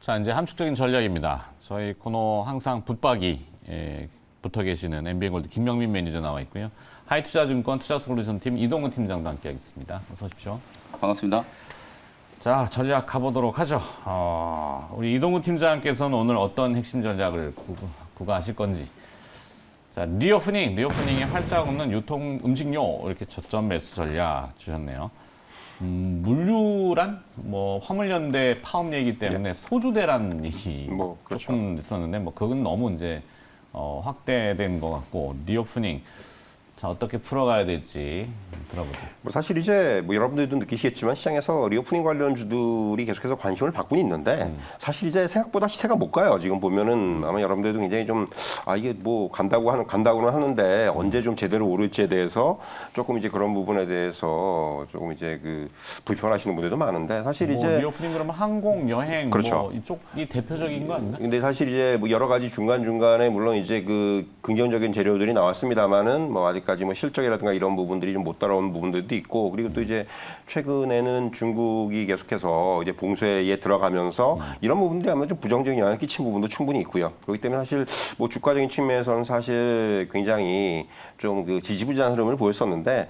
자, 이제 함축적인 전략입니다. 저희 코너 항상 붙박이 붙어 계시는 MBN골드 김명민 매니저 나와 있고요. 하이투자증권 투자솔루션팀 이동훈 팀장도 함께하겠습니다. 어서 오십시오. 반갑습니다. 자, 전략 가보도록 하죠. 우리 이동훈 팀장께서는 오늘 어떤 핵심 전략을 구가하실 건지. 자, 리오프닝이 활짝 없는 유통 음식료 이렇게 저점 매수 전략 주셨네요. 물류란 뭐 화물연대 파업 얘기 때문에 소주대란 얘기 그렇죠. 조금 있었는데 뭐 그건 너무 이제 확대된 것 같고 리오프닝 자 어떻게 풀어가야 될지 들어보죠. 사실 이제 여러분들도 느끼시겠지만 시장에서 리오프닝 관련주들이 계속해서 관심을 받고 있는데 사실 이제 생각보다 시세가 못 가요. 지금 보면은 아마 여러분들도 굉장히 좀 이게 뭐 간다고는 하는데 언제 좀 제대로 오를지에 대해서 조금 이제 그런 부분에 대해서 조금 이제 불편하시는 분들도 많은데 사실 이제 리오프닝 그러면 항공, 여행 그렇죠. 이쪽이 대표적인 거 아닌가? 근데 사실 이제 여러 가지 중간중간에 물론 이제 긍정적인 재료들이 나왔습니다만은 아직까지 실적이라든가 이런 부분들이 좀 못 따라오는 부분들도 있고 그리고 또 이제 최근에는 중국이 계속해서 이제 봉쇄에 들어가면서 이런 부분들이 아마 좀 부정적인 영향을 끼친 부분도 충분히 있고요. 그렇기 때문에 사실 주가적인 측면에서는 사실 굉장히 좀 지지부진한 흐름을 보였었는데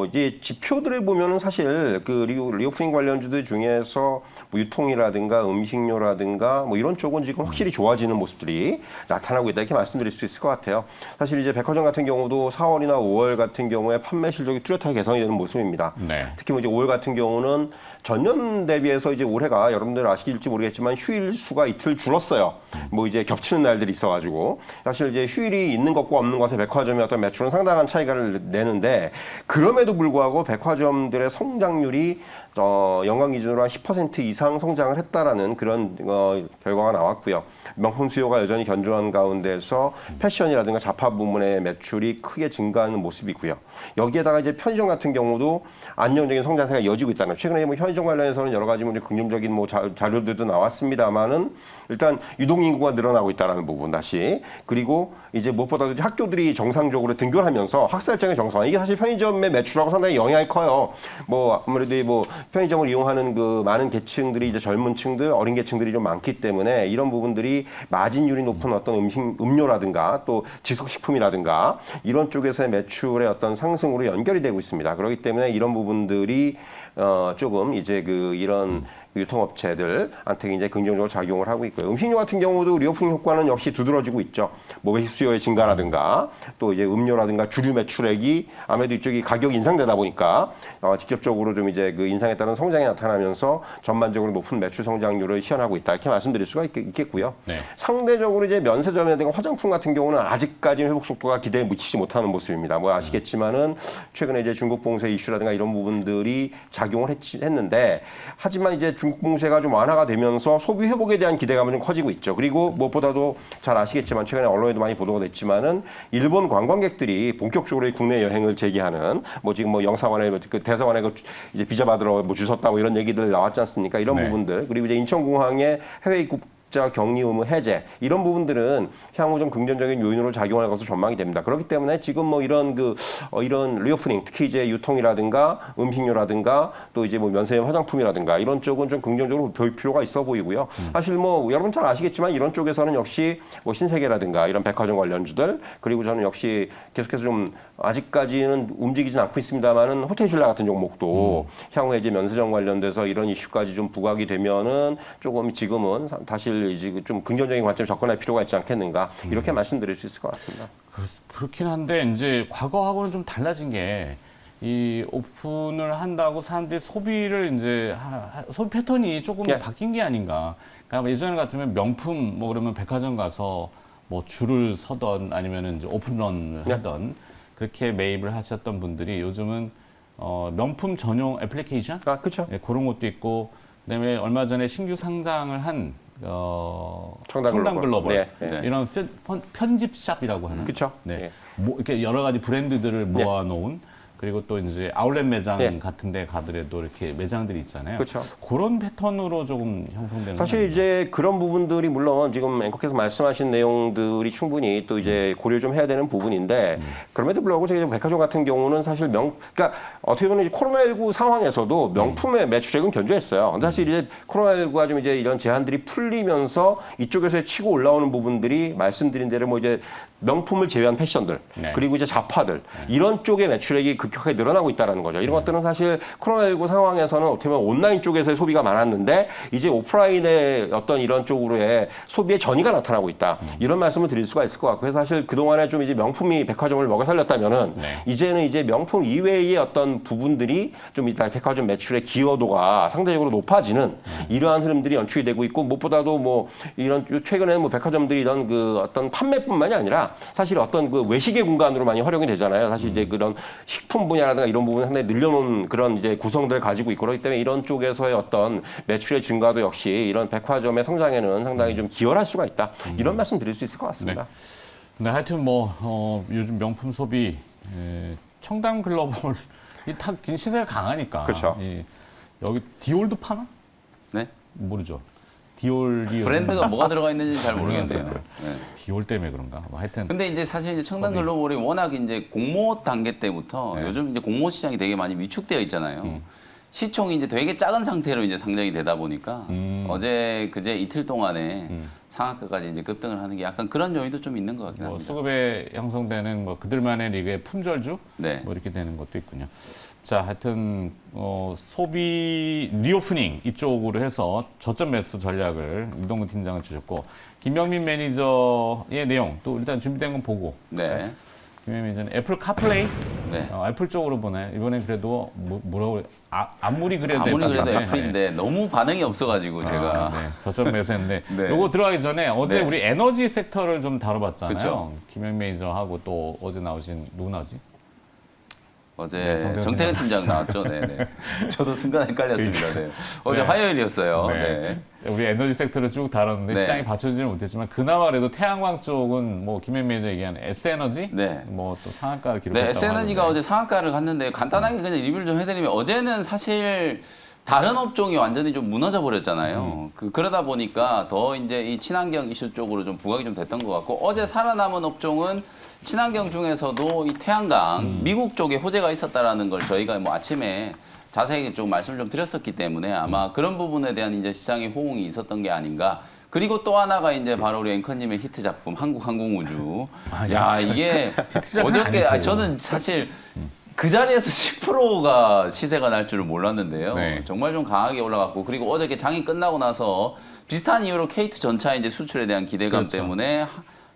이제 지표들을 보면은 사실 리오프닝 관련주들 중에서 유통이라든가 음식료라든가 이런 쪽은 지금 확실히 좋아지는 모습들이 나타나고 있다 이렇게 말씀드릴 수 있을 것 같아요. 사실 이제 백화점 같은 경우도 4월이나 5월 같은 경우에 판매 실적이 뚜렷하게 개선이 되는 모습입니다. 네. 특히 이제 5월 같은 경우는 전년 대비해서 이제 올해가 여러분들 아실지 모르겠지만 휴일 수가 이틀 줄었어요. 이제 겹치는 날들이 있어가지고 사실 이제 휴일이 있는 것과 없는 것의 백화점의 어떤 매출은 상당한 차이가 내는데 그럼에도 불구하고 백화점들의 성장률이 연간 기준으로 한 10% 이상 성장을 했다라는 그런 결과가 나왔고요. 명품 수요가 여전히 견조한 가운데서 패션이라든가 잡화 부문의 매출이 크게 증가하는 모습이고요. 여기에다가 이제 편의점 같은 경우도 안정적인 성장세가 이어지고 있다는 거예요. 최근에 편의점 관련해서는 여러 가지 긍정적인 자료들도 나왔습니다만은 일단 유동 인구가 늘어나고 있다는 부분 다시 그리고 이제 무엇보다도 학교들이 정상적으로 등교하면서 학사 일정의 정상 이게 사실 편의점의 매출하고 상당히 영향이 커요. 아무래도 편의점을 이용하는 많은 계층들이 이제 젊은 층들, 어린 계층들이 좀 많기 때문에 이런 부분들이 마진율이 높은 어떤 음료라든가 또 지속식품이라든가 이런 쪽에서의 매출의 어떤 상승으로 연결이 되고 있습니다. 그렇기 때문에 이런 부분들이 조금 이제 이런 유통업체들한테 이제 긍정적으로 작용을 하고 있고요. 음식료 같은 경우도 리오프닝 효과는 역시 두드러지고 있죠. 외식 수요의 증가라든가 또 이제 음료라든가 주류 매출액이 아무래도 이쪽이 가격 인상되다 보니까 직접적으로 좀 이제 인상에 따른 성장이 나타나면서 전반적으로 높은 매출 성장률을 시현하고 있다 이렇게 말씀드릴 수가 있겠고요. 네. 상대적으로 이제 면세점이라든가 화장품 같은 경우는 아직까지 회복 속도가 기대에 미치지 못하는 모습입니다. 아시겠지만은 최근에 이제 중국 봉쇄 이슈라든가 이런 부분들이 작용을 했는데 하지만 이제 중국 봉쇄가 좀 완화가 되면서 소비 회복에 대한 기대감은 좀 커지고 있죠. 그리고 무엇보다도 잘 아시겠지만 최근에 언론에도 많이 보도가 됐지만은 일본 관광객들이 본격적으로 국내 여행을 재개하는 지금 영사관에 대사관에 이제 비자 받으러 줄 섰다 이런 얘기들 나왔지 않습니까? 이런 네. 부분들 그리고 이제 인천공항에 해외 입국 격리 의무 해제 이런 부분들은 향후 좀 긍정적인 요인으로 작용할 것으로 전망이 됩니다. 그렇기 때문에 지금 이런 이런 리오프닝 특히 이제 유통이라든가 음식료라든가 또 이제 면세점 화장품이라든가 이런 쪽은 좀 긍정적으로 볼 필요가 있어 보이고요. 사실 여러분 잘 아시겠지만 이런 쪽에서는 역시 신세계라든가 이런 백화점 관련주들 그리고 저는 역시 계속해서 좀 아직까지는 움직이진 않고 있습니다만은 호텔 신라 같은 종목도 향후에 이제 면세점 관련돼서 이런 이슈까지 좀 부각이 되면은 조금 지금은 사실 이제 좀 긍정적인 관점에 접근할 필요가 있지 않겠는가 이렇게 말씀드릴 수 있을 것 같습니다. 그렇긴 한데 이제 과거하고는 좀 달라진 게 이 오픈을 한다고 사람들이 소비를 이제 소비 패턴이 조금 바뀐 게 아닌가. 그러니까 예전 같으면 명품 그러면 백화점 가서 줄을 서던 아니면은 이제 오픈런을 하던 그렇게 매입을 하셨던 분들이 요즘은 명품 전용 애플리케이션 그렇죠. 그런 것도 있고 그다음에 얼마 전에 신규 상장을 한 청담 글로벌 네. 이런 편집샵이라고 하는 그렇죠. 네. 네. 이렇게 여러 가지 브랜드들을 모아놓은 그리고 또 이제 아울렛 매장 예. 같은 데 가더라도 이렇게 매장들이 있잖아요. 그렇죠. 그런 패턴으로 조금 형성되는 사실 이제 그런 부분들이 물론 지금 앵커께서 말씀하신 내용들이 충분히 또 이제 고려 좀 해야 되는 부분인데 그럼에도 불구하고 저희 백화점 같은 경우는 사실 그러니까 어떻게 보면 이제 코로나19 상황에서도 명품의 매출액은 견조했어요. 근데 사실 이제 코로나19가 좀 이제 이런 제한들이 풀리면서 이쪽에서 치고 올라오는 부분들이 말씀드린 대로 뭐 이제 명품을 제외한 패션들 네. 그리고 이제 잡화들 이런 쪽의 매출액이 급격하게 늘어나고 있다는 거죠. 이런 것들은 사실 코로나19 상황에서는 어떻게 보면 온라인 쪽에서의 소비가 많았는데 이제 오프라인의 어떤 이런 쪽으로의 소비의 전이가 나타나고 있다. 이런 말씀을 드릴 수가 있을 것 같고 그래서 사실 그동안에 좀 이제 명품이 백화점을 먹여 살렸다면은 네. 이제는 이제 명품 이외의 어떤 부분들이 좀 이따 백화점 매출의 기여도가 상대적으로 높아지는 이러한 흐름들이 연출이 되고 있고 무엇보다도 뭐 이런 최근에 뭐 백화점들이 이런 그 어떤 판매뿐만이 아니라 사실 어떤 그 외식의 공간으로 많이 활용이 되잖아요. 사실 이제 그런 식품 분야라든가 이런 부분을 상당히 늘려놓은 그런 이제 구성들을 가지고 있고 그렇기 때문에 이런 쪽에서의 어떤 매출의 증가도 역시 이런 백화점의 성장에는 상당히 좀 기여를 할 수가 있다. 이런 말씀 드릴 수 있을 것 같습니다. 네, 하여튼 뭐 요즘 명품 소비 청담 글로벌 이탁 시세가 강하니까. 그렇죠. 여기 디올도 파나? 네. 모르죠. 디올이 브랜드가 뭐가 들어가 있는지 잘 모르겠네요. 모르겠어요. 네. 디올 때문에 그런가? 뭐 하여튼 근데 이제 사실 이제 청담 소비. 글로벌이 워낙 이제 공모 단계 때부터 네. 요즘 이제 공모 시장이 되게 많이 위축되어 있잖아요. 시총이 이제 되게 작은 상태로 이제 상장이 되다 보니까 어제 그제 이틀 동안에 상한가까지 이제 급등을 하는 게 약간 그런 요인도 좀 있는 것 같긴 뭐 합니다. 수급에 형성되는 뭐 그들만의 리그의 품절주 네. 뭐 이렇게 되는 것도 있군요. 자, 하여튼 소비 리오프닝 이쪽으로 해서 저점 매수 전략을 이동근 팀장은 주셨고 김영민 매니저의 내용 또 일단 준비된 건 보고 네. 김영민 매니저는 애플 카플레이 네. 애플 쪽으로 보네. 이번엔 그래도 뭐라고 그래? 아무리 그래도 아무리 그래도 애플이네. 애플인데 너무 반응이 없어가지고 제가 네, 저점 매수했는데 네. 요거 들어가기 전에 어제 네. 우리 에너지 섹터를 좀 다뤄봤잖아요. 그쵸. 김영 매니저하고 또 어제 나오신 누구 나오지? 어제 네, 정태근 팀장 나왔죠. 네네. 저도 순간 헷갈렸습니다. 네. 어제 네. 화요일이었어요. 네. 네. 우리 에너지 섹터를 쭉 다뤘는데 네. 시장이 받쳐주지는 못했지만 그나마 그래도 태양광 쪽은 뭐 김영 매니저 얘기한 S에너지 네. 뭐 또 상한가를 네, 기록했다고 S에너지가 하는데. 어제 상한가를 갔는데 간단하게 그냥 리뷰를 좀 해드리면 어제는 사실 다른 업종이 완전히 좀 무너져 버렸잖아요. 그러다 보니까 더 이제 이 친환경 이슈 쪽으로 좀 부각이 좀 됐던 것 같고 어제 살아남은 업종은 친환경 중에서도 이 태양광 미국 쪽에 호재가 있었다라는 걸 저희가 뭐 아침에 자세히 좀 말씀을 좀 드렸었기 때문에 아마 그런 부분에 대한 이제 시장의 호응이 있었던 게 아닌가. 그리고 또 하나가 이제 바로 우리 앵커님의 히트 작품 한국항공우주. 야 이게 히트작은 어저께 아니고. 저는 사실 그 자리에서 10%가 시세가 날 줄을 몰랐는데요. 네. 정말 좀 강하게 올라갔고 그리고 어저께 장이 끝나고 나서 비슷한 이유로 K2 전차 이제 수출에 대한 기대감 그렇죠. 때문에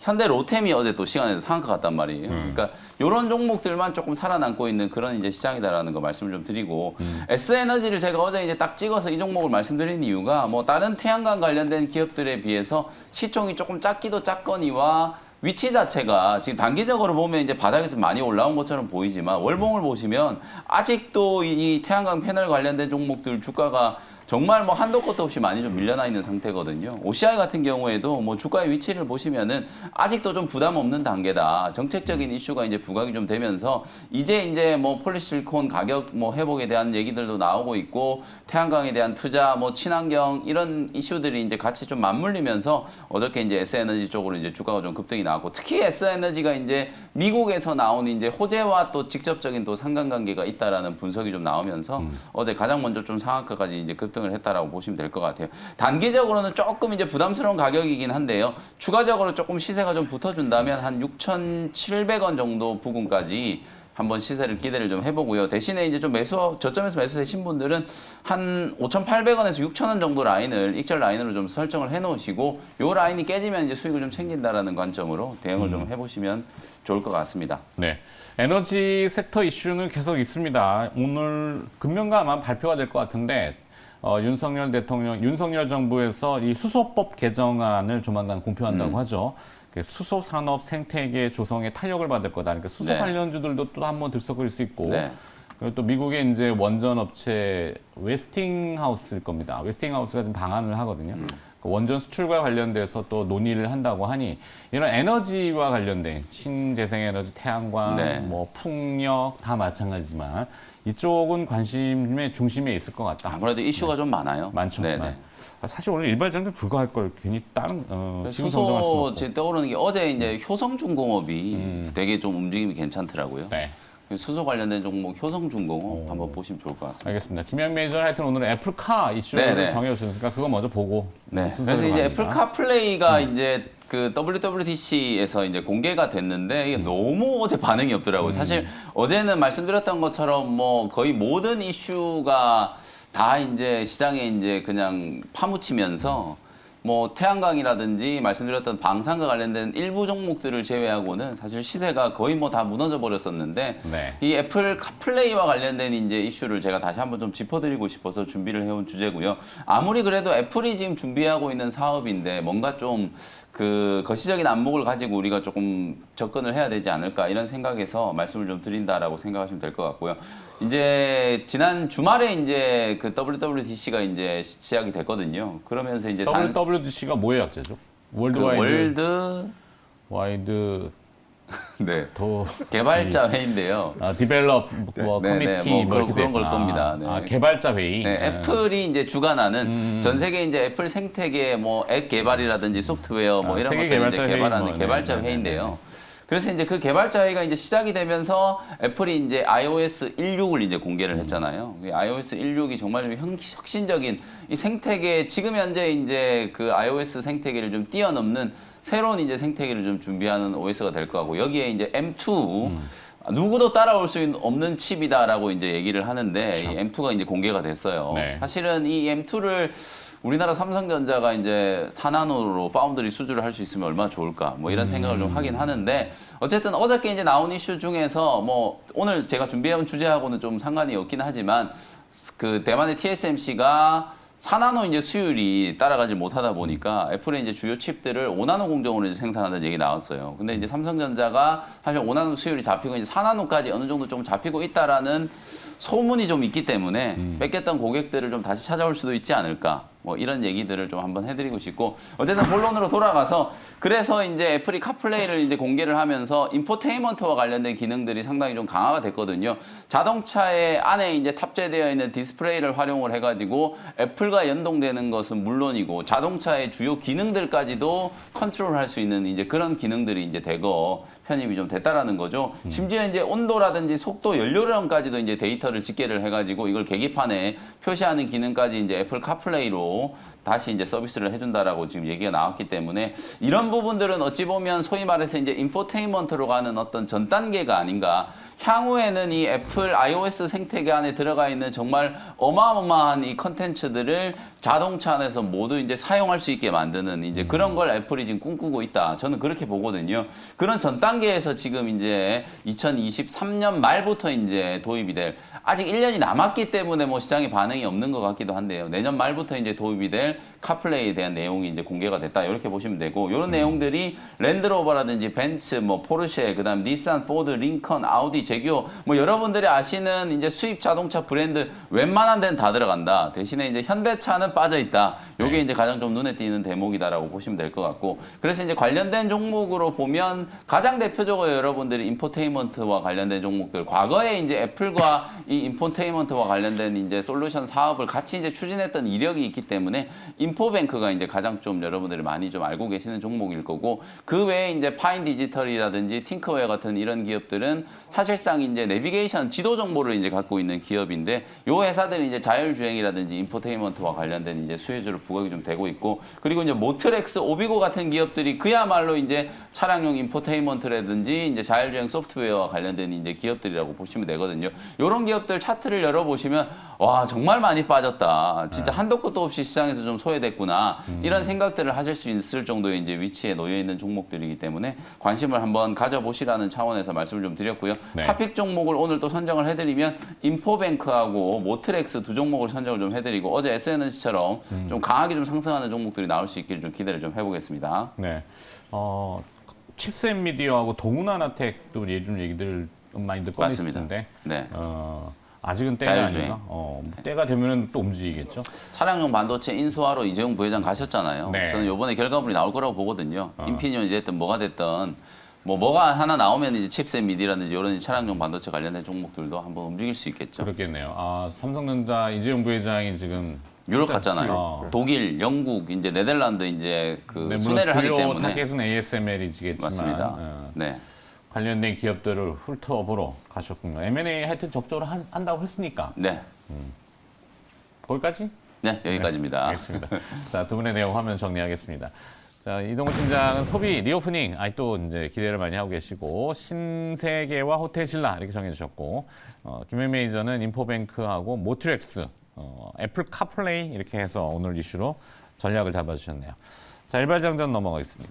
현대 로템이 어제 또 시간에서 상한가 갔단 말이에요. 그러니까 이런 종목들만 조금 살아남고 있는 그런 이제 시장이다라는 거 말씀을 좀 드리고 S에너지를 제가 어제 이제 딱 찍어서 이 종목을 말씀드린 이유가 뭐 다른 태양광 관련된 기업들에 비해서 시총이 조금 작기도 작거니와 위치 자체가 지금 단기적으로 보면 이제 바닥에서 많이 올라온 것처럼 보이지만 월봉을 보시면 아직도 이 태양광 패널 관련된 종목들 주가가 정말 뭐 한도 끝도 없이 많이 좀 밀려나 있는 상태거든요. OCI 같은 경우에도 뭐 주가의 위치를 보시면은 아직도 좀 부담 없는 단계다. 정책적인 이슈가 이제 부각이 좀 되면서 이제 뭐 폴리실콘 가격 뭐 회복에 대한 얘기들도 나오고 있고 태양광에 대한 투자 뭐 친환경 이런 이슈들이 이제 같이 좀 맞물리면서 어저께 이제 S에너지 쪽으로 이제 주가가 좀 급등이 나왔고 특히 S에너지가 이제 미국에서 나온 이제 호재와 또 직접적인 또 상관관계가 있다라는 분석이 좀 나오면서 어제 가장 먼저 좀 상한가까지 이제 급등을 했다라고 보시면 될 것 같아요. 단기적으로는 조금 이제 부담스러운 가격이긴 한데요. 추가적으로 조금 시세가 좀 붙어준다면 한 6,700원 정도 부근까지 한번 시세를 기대를 좀 해보고요. 대신에 이제 좀 저점에서 매수되신 분들은 한 5,800원에서 6,000원 정도 라인을 익절 라인으로 좀 설정을 해놓으시고 요 라인이 깨지면 이제 수익을 좀 챙긴다라는 관점으로 대응을 좀 해보시면 좋을 것 같습니다. 네. 에너지 섹터 이슈는 계속 있습니다. 오늘 금년가 아마 발표가 될 것 같은데 윤석열 대통령, 윤석열 정부에서 이 수소법 개정안을 조만간 공표한다고 하죠. 수소 산업 생태계 조성에 탄력을 받을 거다. 그러니까 수소 네. 관련주들도 또 한번 들썩일 수 있고 네. 그리고 또 미국의 이제 원전 업체 웨스팅하우스일 겁니다. 웨스팅하우스가 좀 방한을 하거든요. 그 원전 수출과 관련돼서 또 논의를 한다고 하니 이런 에너지와 관련된 신재생에너지, 태양광, 네. 뭐 풍력 다 마찬가지지만 이쪽은 관심의 중심에 있을 것 같다. 아무래도 이슈가 좀 많아요. 많죠. 네네. 사실 오늘 일발장도 그거 할 걸 괜히 다른 지금 성장할 수 수소 없고. 제 떠오르는 게 어제 이제 효성중공업이 되게 좀 움직임이 괜찮더라고요. 네. 수소 관련된 종목 효성중공업 한번 보시면 좋을 것 같습니다. 알겠습니다. 김현 매니저 하여튼 오늘은 애플카 이슈를 네네. 정해주셨으니까 그거 먼저 보고 네. 순서대로 그래서 이제 갑니다. 애플 카플레이가 이제 그 WWDC에서 이제 공개가 됐는데 이게 너무 어제 반응이 없더라고요. 사실 어제는 말씀드렸던 것처럼 뭐 거의 모든 이슈가 다 이제 시장에 이제 그냥 파묻히면서 뭐 태양광이라든지 말씀드렸던 방산과 관련된 일부 종목들을 제외하고는 사실 시세가 거의 뭐 다 무너져 버렸었는데 네. 이 애플 카플레이와 관련된 이제 이슈를 제가 다시 한번 좀 짚어드리고 싶어서 준비를 해온 주제고요. 아무리 그래도 애플이 지금 준비하고 있는 사업인데 뭔가 좀 그 거시적인 안목을 가지고 우리가 조금 접근을 해야 되지 않을까 이런 생각에서 말씀을 좀 드린다라고 생각하시면 될 것 같고요. 이제 지난 주말에 이제 그 WWDC가 이제 시작이 됐거든요. 그러면서 이제 WWDC가 뭐의 약자죠? 월드와이드 월드 와이드 네. 도 개발자 회의인데요. 디벨롭 뭐 네, 네, 커미티 뭐 뭐 이렇게 그런 걸 됐구나. 겁니다. 네. 개발자 회의. 네, 애플이 이제 주관하는 전 세계 이제 애플 생태계 뭐 앱 개발이라든지 소프트웨어 뭐 이런 세계 것들 개발자 이제 회의 개발하는 뭐, 개발자 네, 네, 회의인데요. 그래서 이제 그 개발자 회의가 이제 시작이 되면서 애플이 이제 iOS 16을 이제 공개를 했잖아요. 이 iOS 16이 정말 좀 혁신적인 이 생태계 지금 현재 이제 그 iOS 생태계를 좀 뛰어넘는 새로운 이제 생태계를 좀 준비하는 OS가 될 거고 여기에 이제 M2 누구도 따라올 수 없는 칩이다라고 이제 얘기를 하는데 이 M2가 이제 공개가 됐어요. 네. 사실은 이 M2를 우리나라 삼성전자가 이제 4나노로 파운드리 수주를 할 수 있으면 얼마나 좋을까 뭐 이런 생각을 좀 하긴 하는데 어쨌든 어저께 이제 나온 이슈 중에서 뭐 오늘 제가 준비해온 주제하고는 좀 상관이 없긴 하지만 그 대만의 TSMC가 4나노 이제 수율이 따라가지 못하다 보니까 애플의 이제 주요 칩들을 5나노 공정으로 이제 생산하는 얘기 나왔어요. 근데 이제 삼성전자가 사실 5나노 수율이 잡히고 이제 4나노까지 어느 정도 좀 잡히고 있다라는 소문이 좀 있기 때문에 뺏겼던 고객들을 좀 다시 찾아올 수도 있지 않을까. 뭐 이런 얘기들을 좀 한번 해드리고 싶고 어쨌든 본론으로 돌아가서 그래서 이제 애플이 카플레이를 이제 공개를 하면서 인포테인먼트와 관련된 기능들이 상당히 좀 강화가 됐거든요. 자동차의 안에 이제 탑재되어 있는 디스플레이를 활용을 해가지고 애플과 연동되는 것은 물론이고 자동차의 주요 기능들까지도 컨트롤할 수 있는 이제 그런 기능들이 이제 대거 편입이 좀 됐다라는 거죠. 심지어 이제 온도라든지 속도, 연료량까지도 이제 데이터를 집계를 해가지고 이걸 계기판에 표시하는 기능까지 이제 애플 카플레이로 다시 이제 서비스를 해준다라고 지금 얘기가 나왔기 때문에 이런 부분들은 어찌 보면 소위 말해서 이제 인포테인먼트로 가는 어떤 전 단계가 아닌가. 향후에는 이 애플 iOS 생태계 안에 들어가 있는 정말 어마어마한 이 컨텐츠들을 자동차 안에서 모두 이제 사용할 수 있게 만드는 이제 그런 걸 애플이 지금 꿈꾸고 있다. 저는 그렇게 보거든요. 그런 전 단계에서 지금 이제 2023년 말부터 이제 도입이 될 아직 1년이 남았기 때문에 뭐 시장에 반응이 없는 것 같기도 한데요. 내년 말부터 이제 도입이 될 카플레이에 대한 내용이 이제 공개가 됐다. 이렇게 보시면 되고 이런 내용들이 랜드로버라든지 벤츠, 뭐 포르쉐, 그다음 닛산, 포드, 링컨, 아우디, 제규어 뭐 여러분들이 아시는 이제 수입 자동차 브랜드 웬만한 데는 다 들어간다. 대신에 이제 현대차는 빠져 있다. 요게 네. 이제 가장 좀 눈에 띄는 대목이다라고 보시면 될 것 같고 그래서 이제 관련된 종목으로 보면 가장 대표적으로 여러분들이 인포테인먼트와 관련된 종목들 과거에 이제 애플과 이 인포테인먼트와 관련된 이제 솔루션 사업을 같이 이제 추진했던 이력이 있기 때문에 인포뱅크가 이제 가장 좀 여러분들이 많이 좀 알고 계시는 종목일 거고 그 외에 이제 파인 디지털이라든지 팅크웨어 같은 이런 기업들은 사실상 이제 내비게이션 지도 정보를 이제 갖고 있는 기업인데 요 회사들이 이제 자율주행이라든지 인포테인먼트와 관련된 이제 수혜주를 부각이 좀 되고 있고 그리고 이제 모트렉스, 오비고 같은 기업들이 그야말로 이제 차량용 인포테인먼트라든지 이제 자율주행 소프트웨어와 관련된 이제 기업들이라고 보시면 되거든요. 요런 기업들 차트를 열어보시면 와 정말 많이 빠졌다. 진짜 한도 끝도 없이 시장에서 좀 소외됐구나. 이런 생각들을 하실 수 있을 정도의 이제 위치에 놓여 있는 종목들이기 때문에 관심을 한번 가져보시라는 차원에서 말씀을 좀 드렸고요. 네. 탑픽 종목을 오늘 또 선정을 해드리면 인포뱅크하고 모트렉스 두 종목을 선정을 좀 해드리고 어제 SNS처럼 좀 강하게 좀 상승하는 종목들이 나올 수 있기를 좀 기대를 좀 해보겠습니다. 네. 칩셋 미디어하고 동훈하나텍도 요즘 얘기들 많이들 맞습니다. 꺼내시던데. 네. 아직은 때가 자율주행. 아닌가? 때가 되면은 또 움직이겠죠. 차량용 반도체 인수하러 이재용 부회장 가셨잖아요. 네. 저는 이번에 결과물이 나올 거라고 보거든요. 인피니온이 됐든 뭐가 됐든 뭐가 하나 나오면 이제 칩셋 미디라든지 이런 차량용 반도체 관련된 종목들도 한번 움직일 수 있겠죠. 그렇겠네요. 삼성전자 이재용 부회장이 지금 유럽 진짜- 갔잖아요. 독일, 영국, 이제 네덜란드 이제 그 네, 물론 순회를 하기 주요 때문에 타겟은 ASML이지겠지만 맞습니다. 네. 관련된 기업들을 훑어보러 가셨군요. M&A 하여튼 적극적으로 한다고 했으니까 네. 거기까지? 네, 여기까지입니다. 알겠습니다. 자, 두 분의 내용 화면 정리하겠습니다. 자, 이동훈 팀장은 소비 리오프닝, 또 이제 기대를 많이 하고 계시고, 신세계와 호텔신라 이렇게 정해주셨고, 김현 매니저는 인포뱅크하고 모트렉스, 애플 카플레이 이렇게 해서 오늘 이슈로 전략을 잡아주셨네요. 자, 일발장전 넘어가겠습니다.